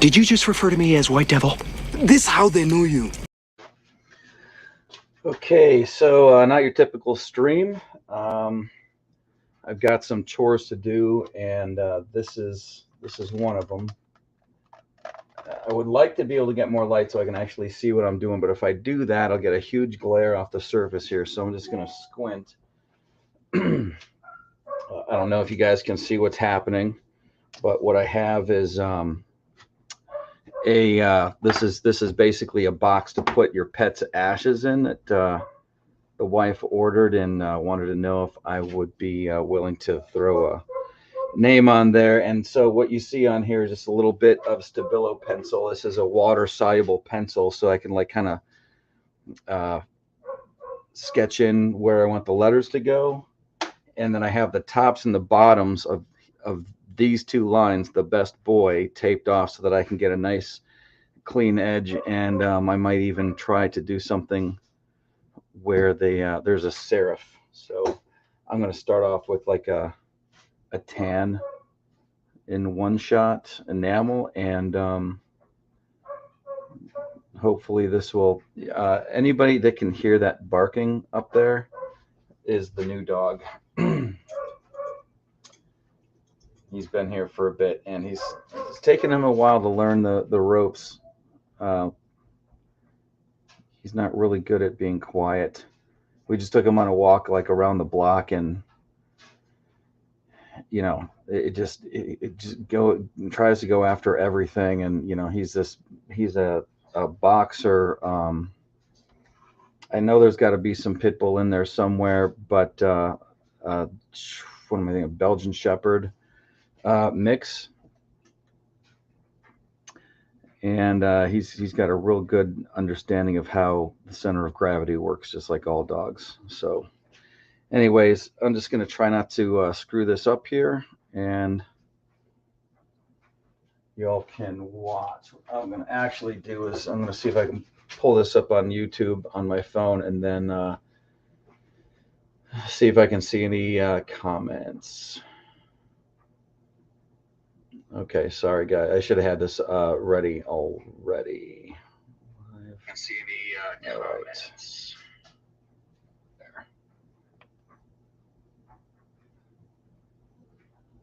Did you just refer to me as White Devil? This how they know you. Okay, so not your typical stream. I've got some chores to do, and this is one of them. I would like to be able to get more light so I can actually see what I'm doing, but if I do that, I'll get a huge glare off the surface here, so I'm just going to squint. I don't know if you guys can see what's happening, but what I have is this is basically a box to put your pet's ashes in that the wife ordered, and wanted to know if I would be willing to throw a name on there. And so what you see on here is just a little bit of Stabilo pencil. This is a water soluble pencil, so I can like kind of sketch in where I want the letters to go. And then I have the tops and the bottoms of these two lines, the best boy, taped off so that I can get a nice clean edge. And I might even try to do something where there's a serif. So I'm going to start off with like a tan in one shot enamel, and hopefully this will anybody that can hear that barking up there is the new dog. He's been here for a bit, and it's taken him a while to learn the ropes. He's not really good at being quiet. We just took him on a walk like around the block, and you know, it just tries to go after everything. And you know, he's a boxer. I know there's got to be some pit bull in there somewhere, but what am I thinking? Belgian Shepherd mix, and he's got a real good understanding of how the center of gravity works, just like all dogs. So anyways, I'm just going to try not to screw this up here, and y'all can watch. What I'm going to actually do is I'm going to see if I can pull this up on YouTube on my phone, and then see if I can see any comments. Okay, sorry guys, I should have had this ready already. I can see any comments. There.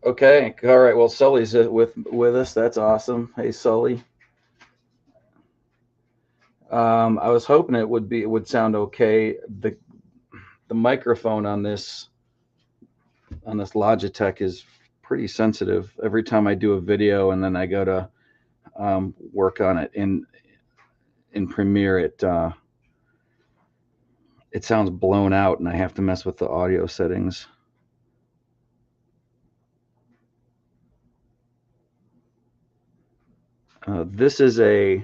Okay, all right. Well, Sully's with us. That's awesome. Hey, Sully. I was hoping it would sound okay. The microphone on this Logitech is pretty sensitive. Every time I do a video and then I go to work on it in Premiere, it sounds blown out, and I have to mess with the audio settings. This is a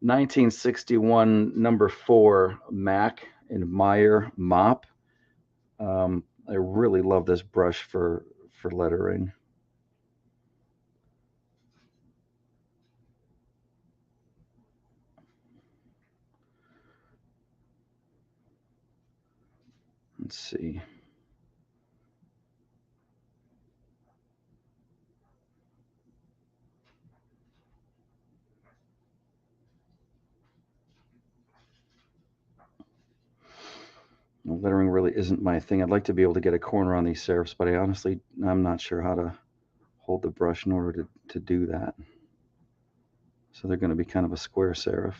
1961 number 4 Mac in Meyer mop. I really love this brush for lettering. Let's see. Lettering really isn't my thing. I'd like to be able to get a corner on these serifs, but I'm not sure how to hold the brush in order to do that. So they're going to be kind of a square serif.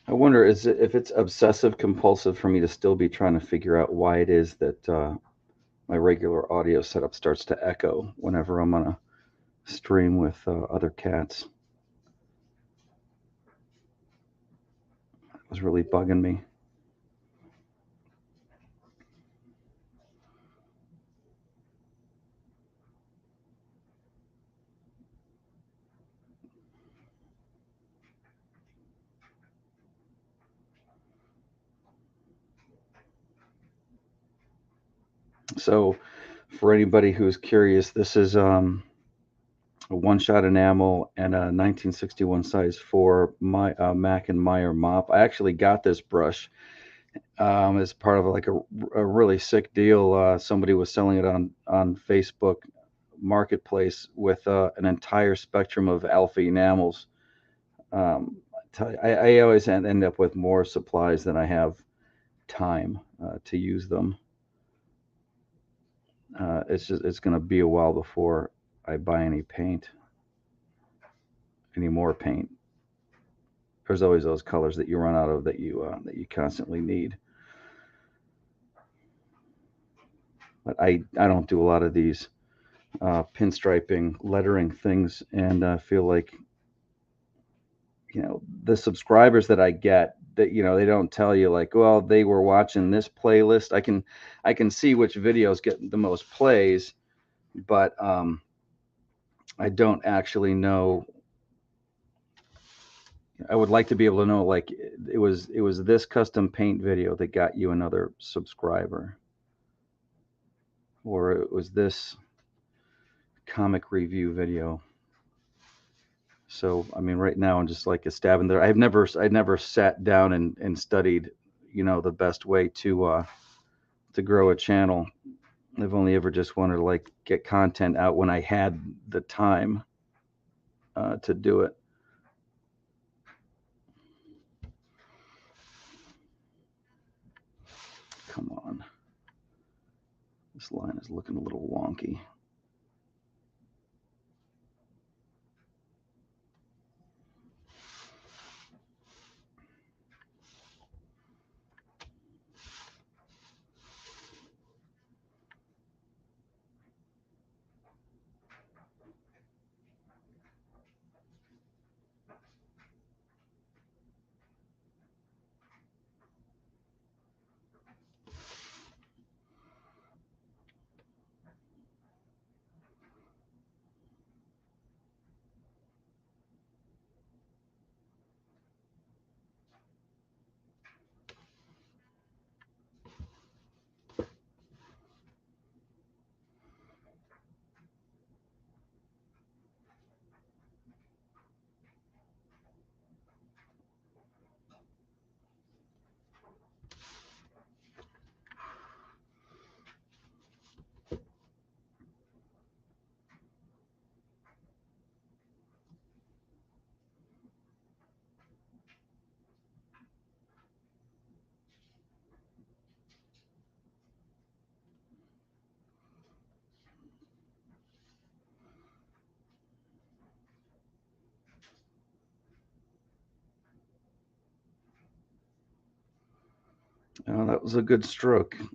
I wonder if it's obsessive compulsive for me to still be trying to figure out why it is that my regular audio setup starts to echo whenever I'm on a stream with other cats. It was really bugging me. So for anybody who's curious, this is a one-shot enamel and a 1961 size for my Mac and Meyer mop. I actually got this brush as part of like a really sick deal. Somebody was selling it on Facebook Marketplace with an entire spectrum of alpha enamels. I always end up with more supplies than I have time to use them. It's going to be a while before I buy any more paint. There's always those colors that you run out of that you constantly need. But I don't do a lot of these pinstriping, lettering things, and feel like the subscribers that I get that they don't tell you like, well, they were watching this playlist. I can see which videos get the most plays, but I don't actually know. I would like to be able to know like it was this custom paint video that got you another subscriber, or it was this comic review video. So I mean, right now I'm just like a stab in there. I never sat down and studied, the best way to grow a channel. I've only ever just wanted to like get content out when I had the time to do it. Come on, this line is looking a little wonky. Oh, that was a good stroke. See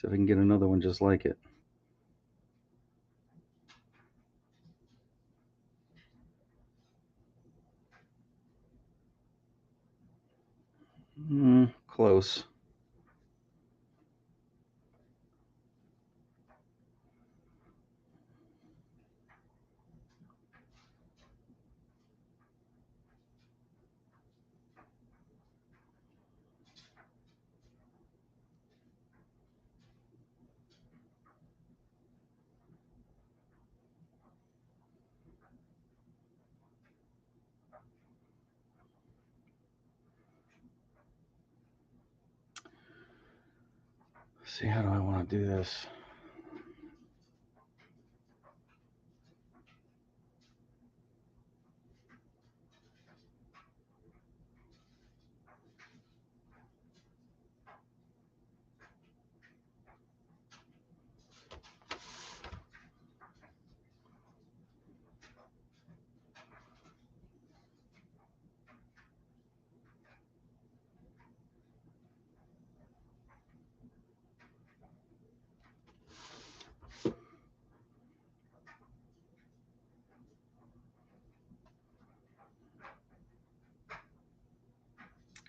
if I can get another one just like it. Close. Let's see, how do I want to do this?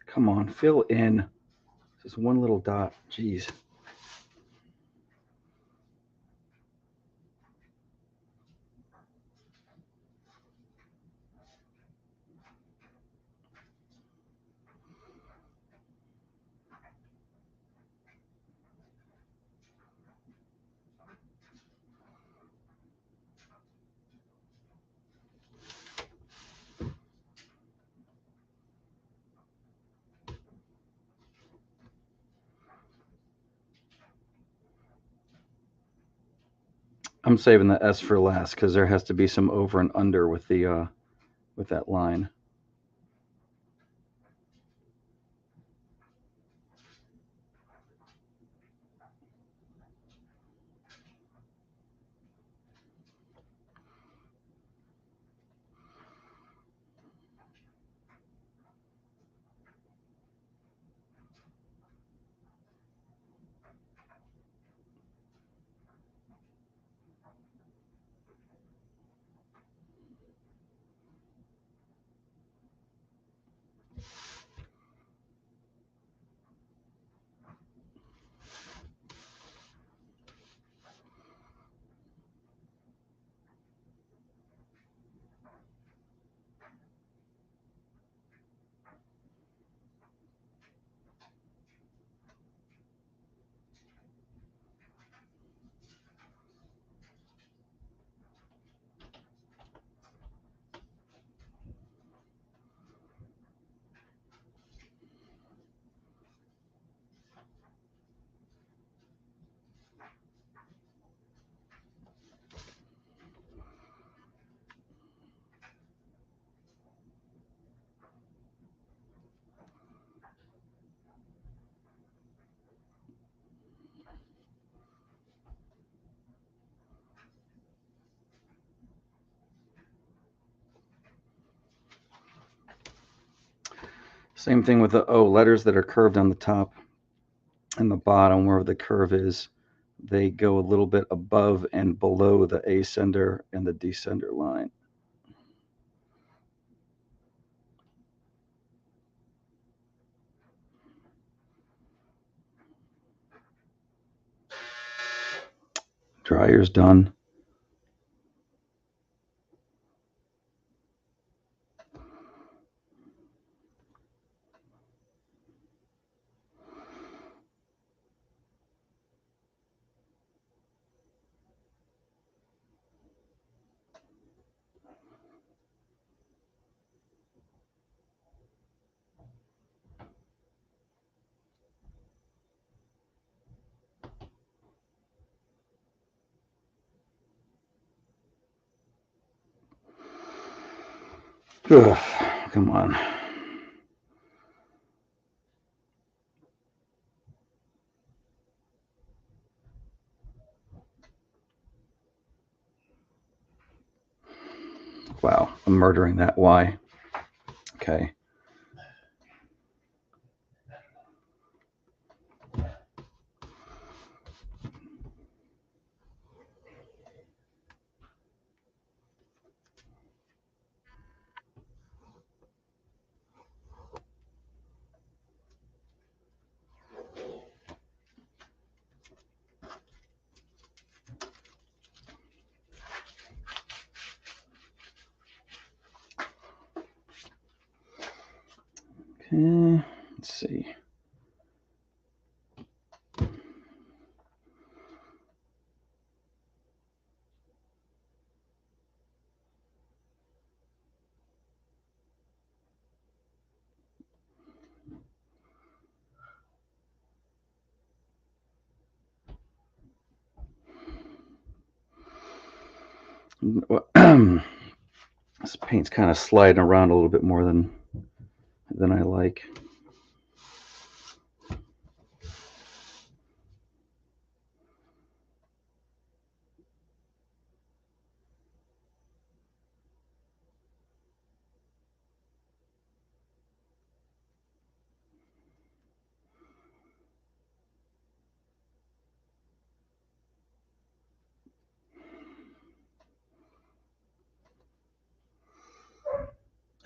Come on, fill in. Just one little dot. Jeez. I'm saving the S for last because there has to be some over and under with the with that line. Same thing with the O letters that are curved on the top and the bottom where the curve is. They go a little bit above and below the ascender and the descender line. Dryer's done. Ugh, come on. Wow, I'm murdering that Y. Okay. Okay, let's see. This paint's kind of sliding around a little bit more than I like.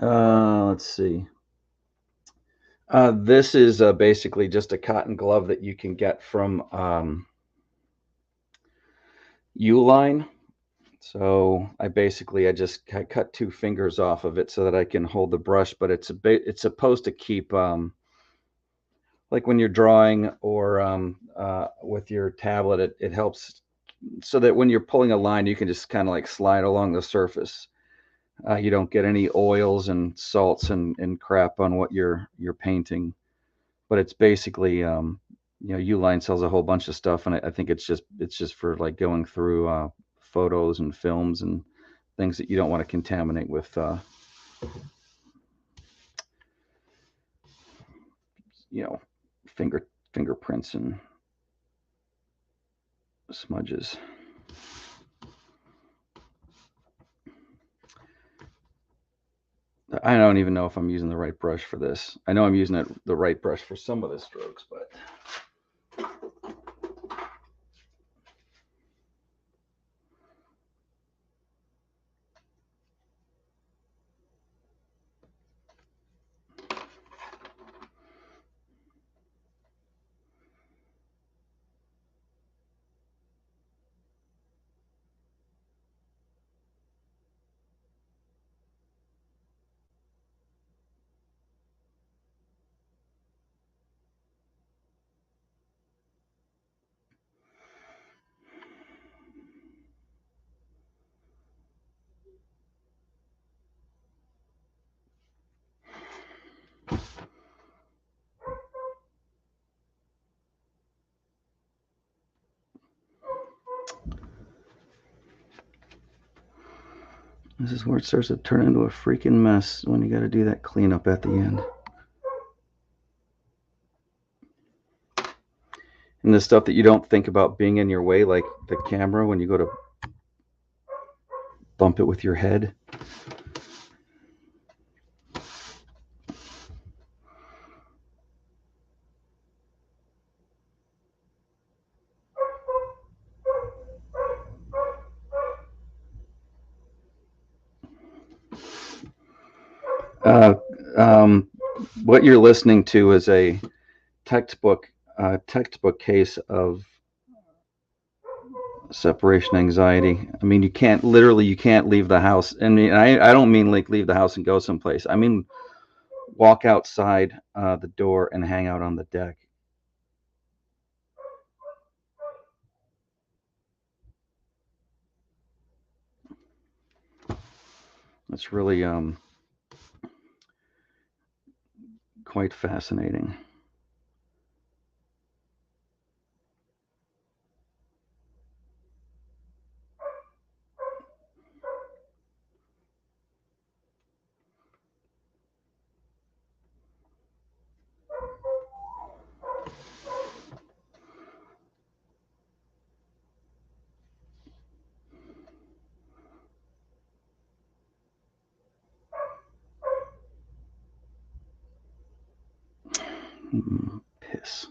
Let's see. This is basically just a cotton glove that you can get from Uline. So I just cut 2 fingers off of it so that I can hold the brush, but it's supposed to keep like when you're drawing or with your tablet, it helps so that when you're pulling a line, you can just kind of like slide along the surface. You don't get any oils and salts and crap on what you're painting. But it's basically Uline sells a whole bunch of stuff, and I think it's just for like going through photos and films and things that you don't want to contaminate with, you know, fingerprints and smudges. I don't even know if I'm using the right brush for this. I know I'm using the right brush for some of the strokes, but this is where it starts to turn into a freaking mess when you got to do that cleanup at the end. And the stuff that you don't think about being in your way, like the camera, when you go to bump it with your head. Uh, what you're listening to is a textbook case of separation anxiety. I mean, you can't leave the house. I mean, I don't mean like leave the house and go someplace. I mean, walk outside the door and hang out on the deck. It's really quite fascinating. Piss.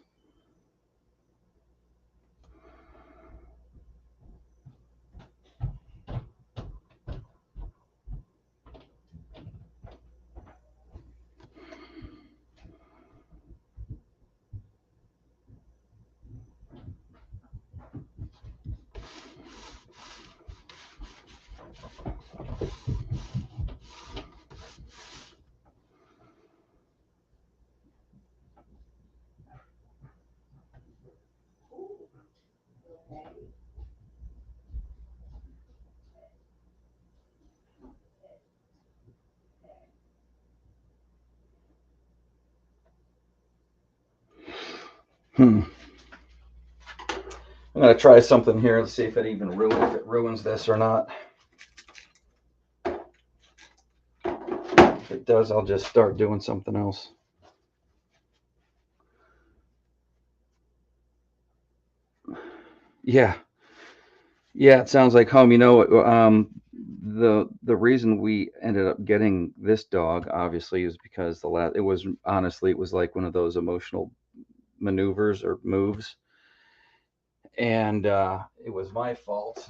I'm gonna try something here and see if it even ruins this or not. If it does, I'll just start doing something else. Yeah, it sounds like home. The reason we ended up getting this dog obviously is because it was like one of those emotional maneuvers or moves, and it was my fault.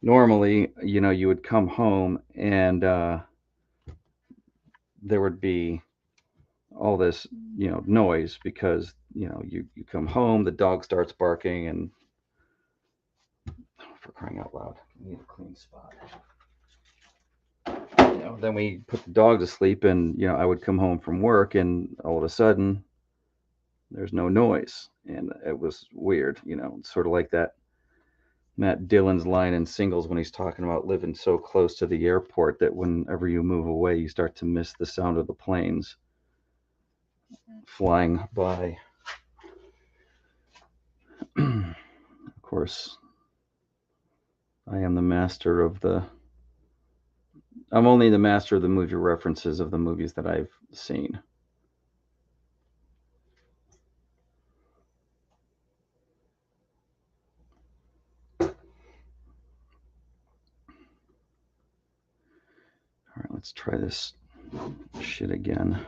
Normally, you would come home and there would be all this, noise because, you come home, the dog starts barking, and for crying out loud, we need a clean spot. Then we put the dog to sleep, and, I would come home from work, and all of a sudden, there's no noise. And it was weird, it's sort of like that Matt Dillon's line in Singles when he's talking about living so close to the airport that whenever you move away, you start to miss the sound of the planes flying by. Of course, I am the master of the. I'm only the master of the movie references of the movies that I've seen. All right, let's try this shit again.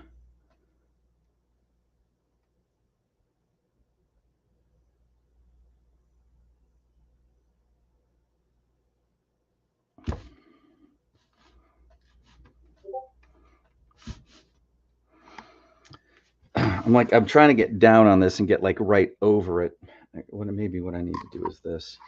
I'm trying to get down on this and get like right over it. Maybe what I need to do is this.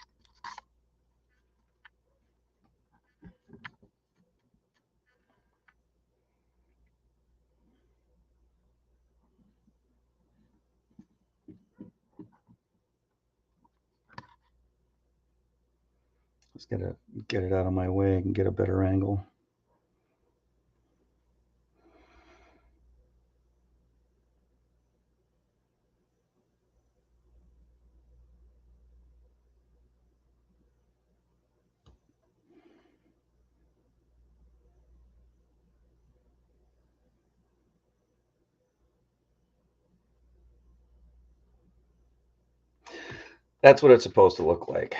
Just gotta get it out of my way and get a better angle. That's what it's supposed to look like.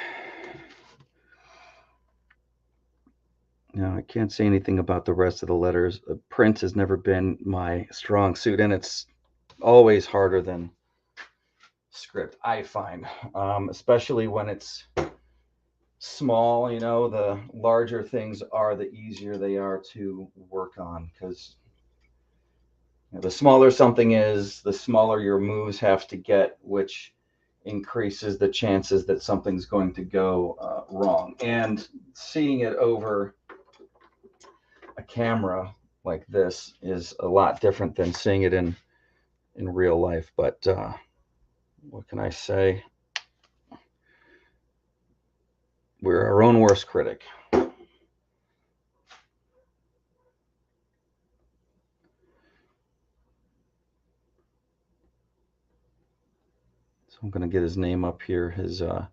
Now, I can't say anything about the rest of the letters. Print has never been my strong suit, and it's always harder than script, I find, especially when it's small. The larger things are, the easier they are to work on, because the smaller something is, the smaller your moves have to get, which increases the chances that something's going to go wrong. And seeing it over a camera like this is a lot different than seeing it in real life. But what can I say? We're our own worst critic. So I'm going to get his name up here. His a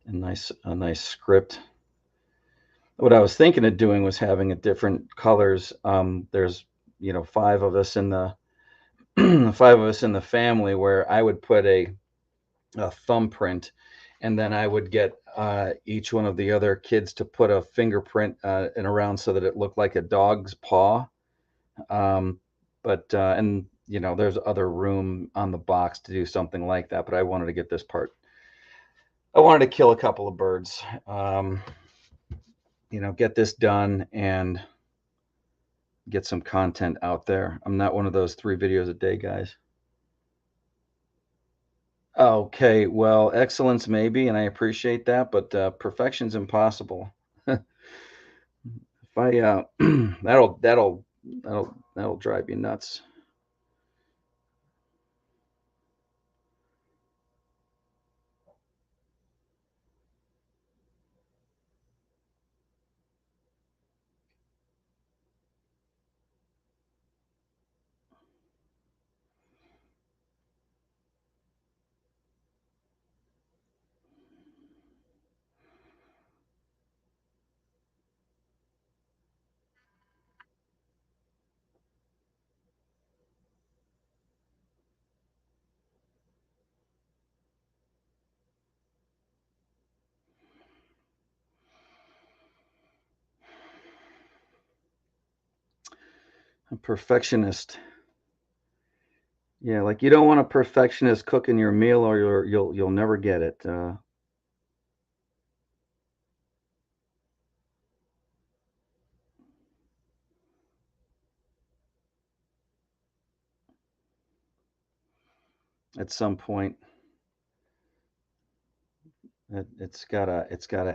nice script. What I was thinking of doing was having a different colors. There's five of us in the five of us in the family, where I would put a thumbprint, and then I would get each one of the other kids to put a fingerprint in around so that it looked like a dog's paw. But and there's other room on the box to do something like that. But I wanted to get this part. I wanted to kill a couple of birds. Get this done and get some content out there. I'm not one of those 3 videos a day guys. Okay, well, excellence maybe, and I appreciate that, but perfection's impossible. If I that'll drive you nuts. A perfectionist. Yeah, like you don't want a perfectionist cooking your meal, or you'll never get it. At some point, it's gotta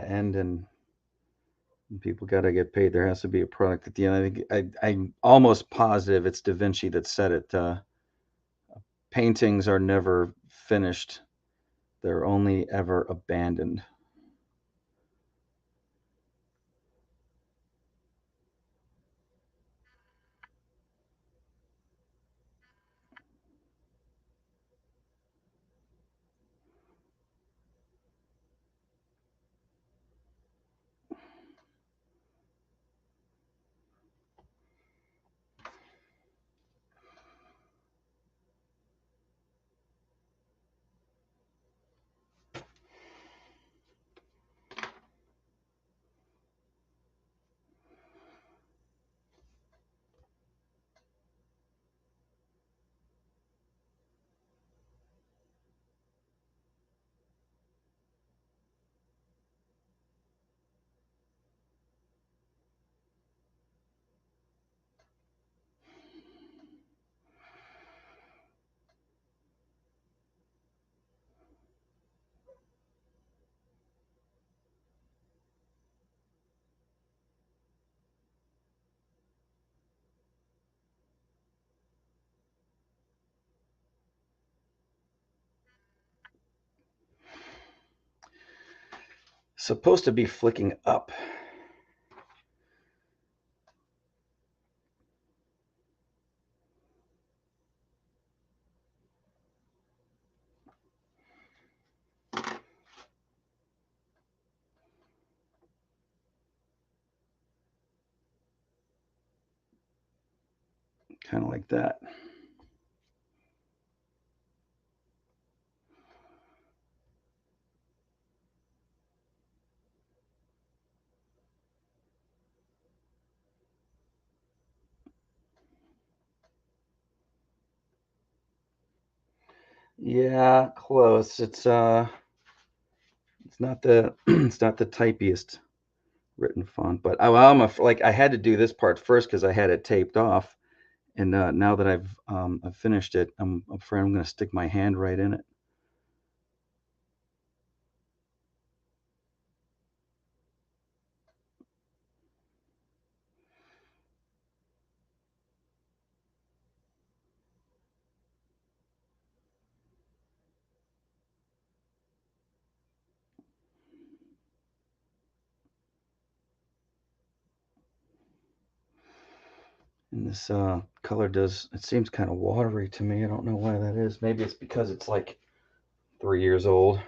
end, and people gotta get paid. There has to be a product at the end. I'm almost positive it's Da Vinci that said it. Paintings are never finished; they're only ever abandoned. supposed to be flicking up. Kind of like that. Yeah, close. It's not the it's not the typiest written font, but like I had to do this part first because I had it taped off, and now that I've finished it, I'm afraid I'm going to stick my hand right in it. And this color it seems kind of watery to me. I don't know why that is. Maybe it's because it's like 3 years old.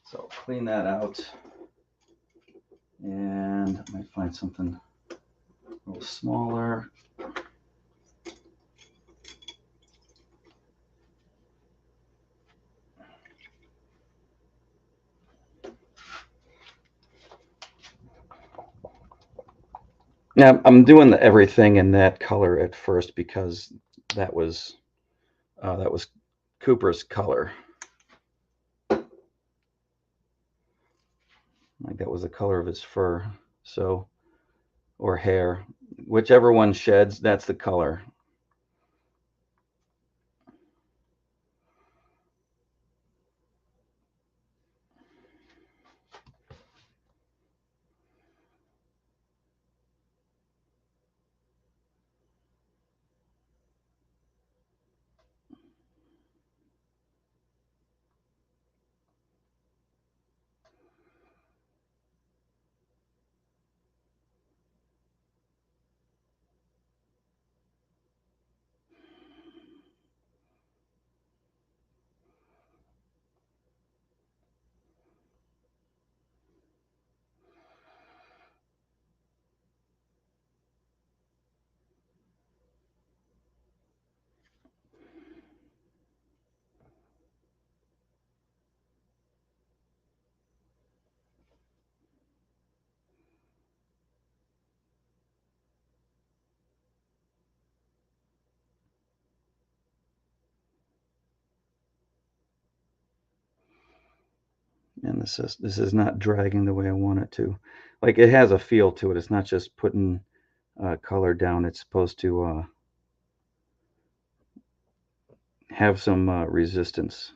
So I'll clean that out. And I might find something a little smaller. Now I'm doing everything in that color at first because that was Cooper's color. Like that was the color of his fur, so or hair, whichever one sheds, that's the color. And this is not dragging the way I want it to. Like it has a feel to it. It's not just putting color down. It's supposed to have some resistance.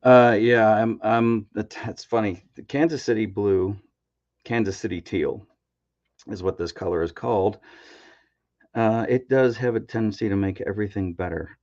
Yeah, that's funny. The Kansas City blue, Kansas City teal is what this color is called. It does have a tendency to make everything better.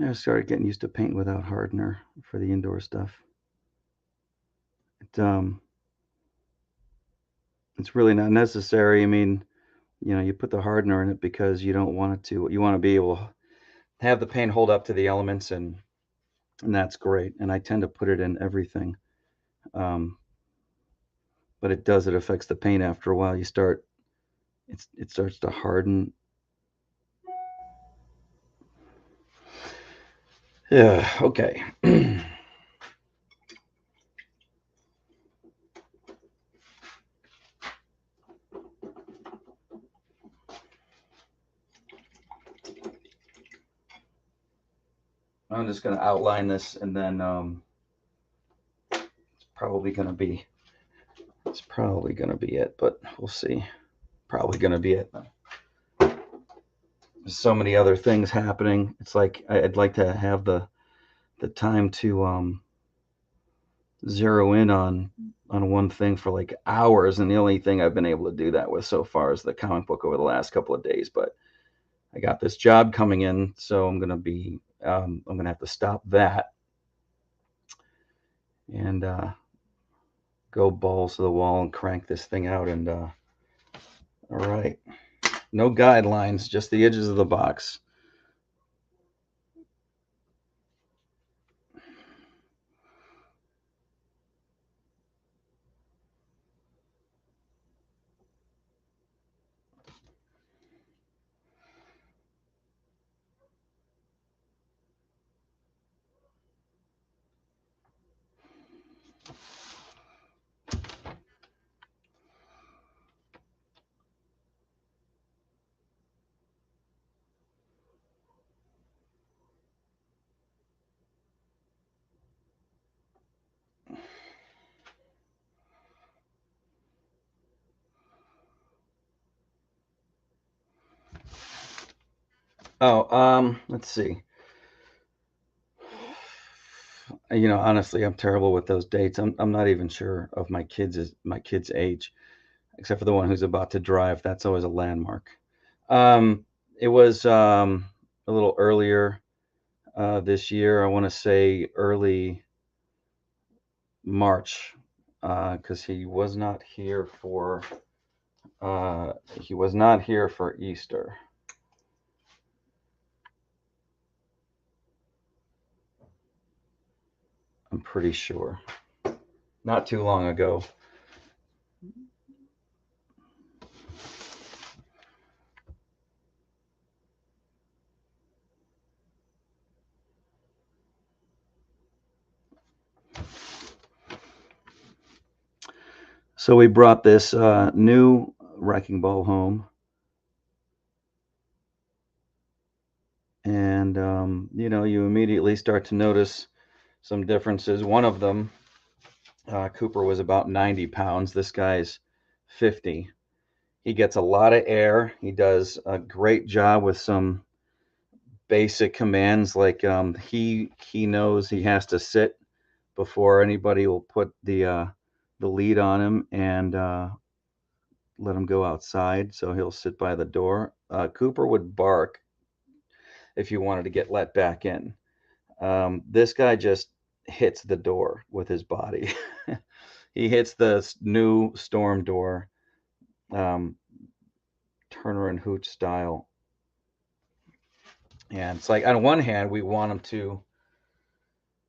I started getting used to painting without hardener for the indoor stuff. It, it's really not necessary. I mean, you put the hardener in it because you don't want it to. You want to be able to have the paint hold up to the elements, and that's great. And I tend to put it in everything. Um, but it does. It affects the paint after a while. It starts to harden. Yeah. Okay. I'm just going to outline this, and then probably going to be it's probably going to be it, but we'll see. Probably going to be it. There's so many other things happening. It's like I'd like to have the time to zero in on one thing for like hours, and the only thing I've been able to do that with so far is the comic book over the last couple of days. But I got this job coming in, so I'm gonna have to stop that and go balls to the wall and crank this thing out. And all right, no guidelines, just the edges of the box. Oh, let's see. Honestly, I'm terrible with those dates. I'm not even sure of my kid's age, except for the one who's about to drive. That's always a landmark. It was a little earlier this year. I want to say early March, because he was not here for Easter. I'm pretty sure. Not too long ago. So we brought this new wrecking ball home, and you immediately start to notice some differences. One of them, Cooper was about 90 pounds. This guy's 50. He gets a lot of air. He does a great job with some basic commands, like he knows he has to sit before anybody will put the lead on him and let him go outside. So he'll sit by the door. Cooper would bark if you wanted to get let back in. This guy just hits the door with his body. He hits the new storm door, um, Turner and Hooch style. And it's like, on one hand, we want him to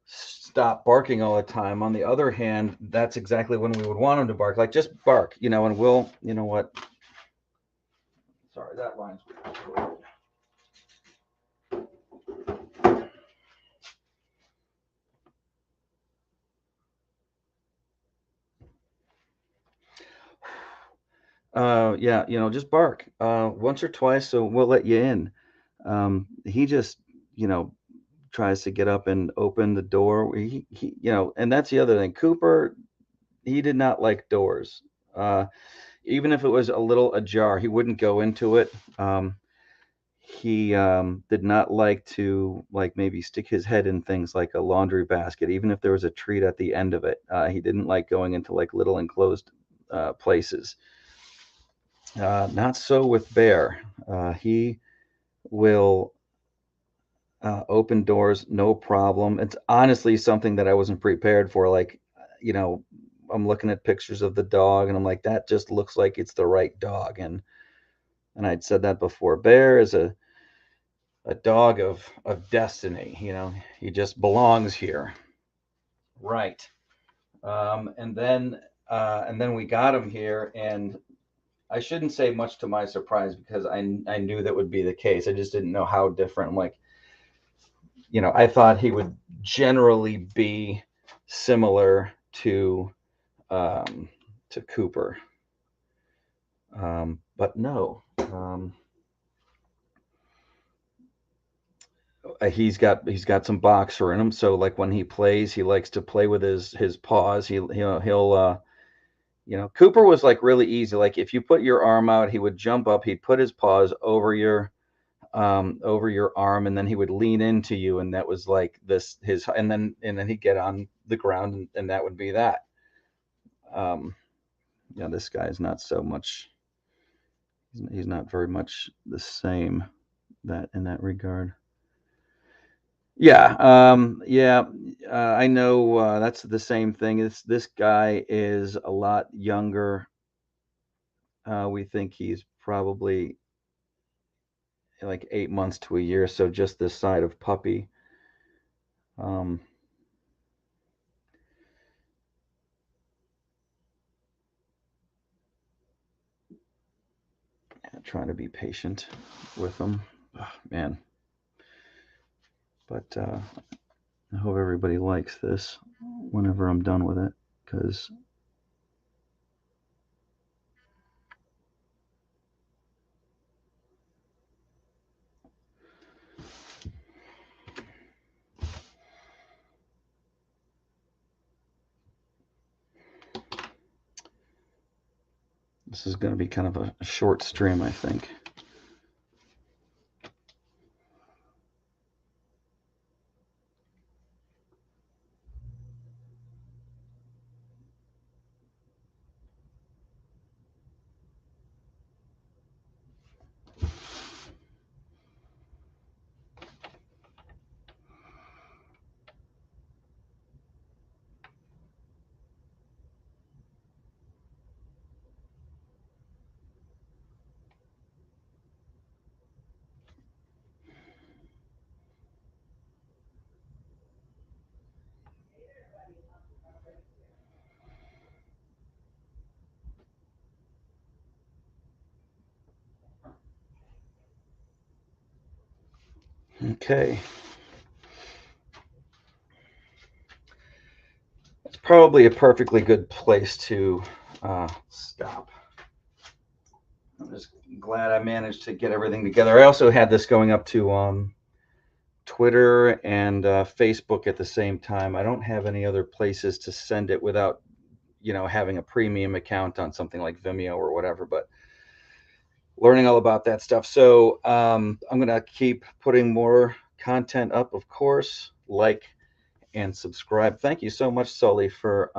stop barking all the time. On the other hand, that's exactly when we would want him to bark. Like, just bark, and we'll, you know what? Sorry, that line's weird. Yeah, just bark once or twice, so we'll let you in. He just, you know, tries to get up and open the door. And that's the other thing. Cooper, he did not like doors. Even if it was a little ajar, he wouldn't go into it. He did not like to, like, maybe stick his head in things like a laundry basket, even if there was a treat at the end of it. He didn't like going into like little enclosed places. Not so with Bear. He will Open doors, no problem. It's honestly something that I wasn't prepared for. Like, you know, I'm looking at pictures of the dog and I'm like, that just looks like it's the right dog. And I'd said that before. Bear is a dog of destiny, you know. He just belongs here. Right. And then we got him here, and I shouldn't say much to my surprise because I knew that would be the case. I just didn't know how different. I'm like, you know, I thought he would generally be similar um, to Cooper, but no. He's got some boxer in him. So like when he plays, he likes to play with his paws. He'll you know, Cooper was like really easy. Like if you put your arm out, he would jump up. He'd put his paws over your arm, and then he would lean into you, and that was like this his and then he'd get on the ground, and that would be that. Um, yeah, this guy is not so much. He's not very much the same that in that regard. Yeah, yeah, I know that's the same thing. This guy is a lot younger. We think he's probably like 8 months to a year, so just this side of puppy. Um, Trying to be patient with him, man. But I hope everybody likes this whenever I'm done with it, because this is going to be kind of a short stream, I think. Okay. It's probably a perfectly good place to stop. I'm just glad I managed to get everything together. I also had this going up to Twitter and Facebook at the same time. I don't have any other places to send it without, you know, having a premium account on something like Vimeo or whatever, but learning all about that stuff. So I'm going to keep putting more content up, of course. Like and subscribe. Thank you so much, Sully, for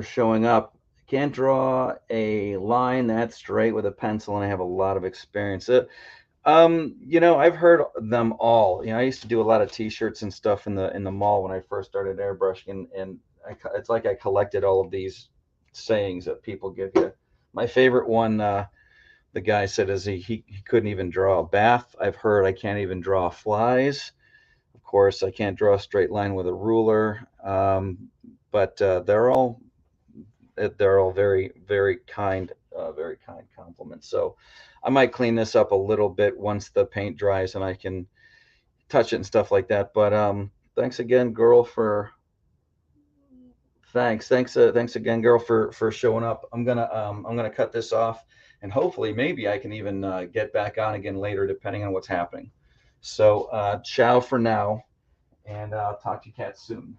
showing up. Can't draw a line that straight with a pencil, and I have a lot of experience. You know, I've heard them all. You know, I used to do a lot of T-shirts and stuff in the mall when I first started airbrushing, and it's like I collected all of these sayings that people give you. My favorite one, the guy said, is he couldn't even draw a bath. I've heard I can't even draw flies. Of course, I can't draw a straight line with a ruler. But they're all very kind compliments. So I might clean this up a little bit once the paint dries and I can touch it and stuff like that. But thanks again, girl, for thanks again, girl, for showing up. I'm gonna cut this off, and hopefully maybe I can even get back on again later, depending on what's happening. So ciao for now, and I'll talk to you cats soon.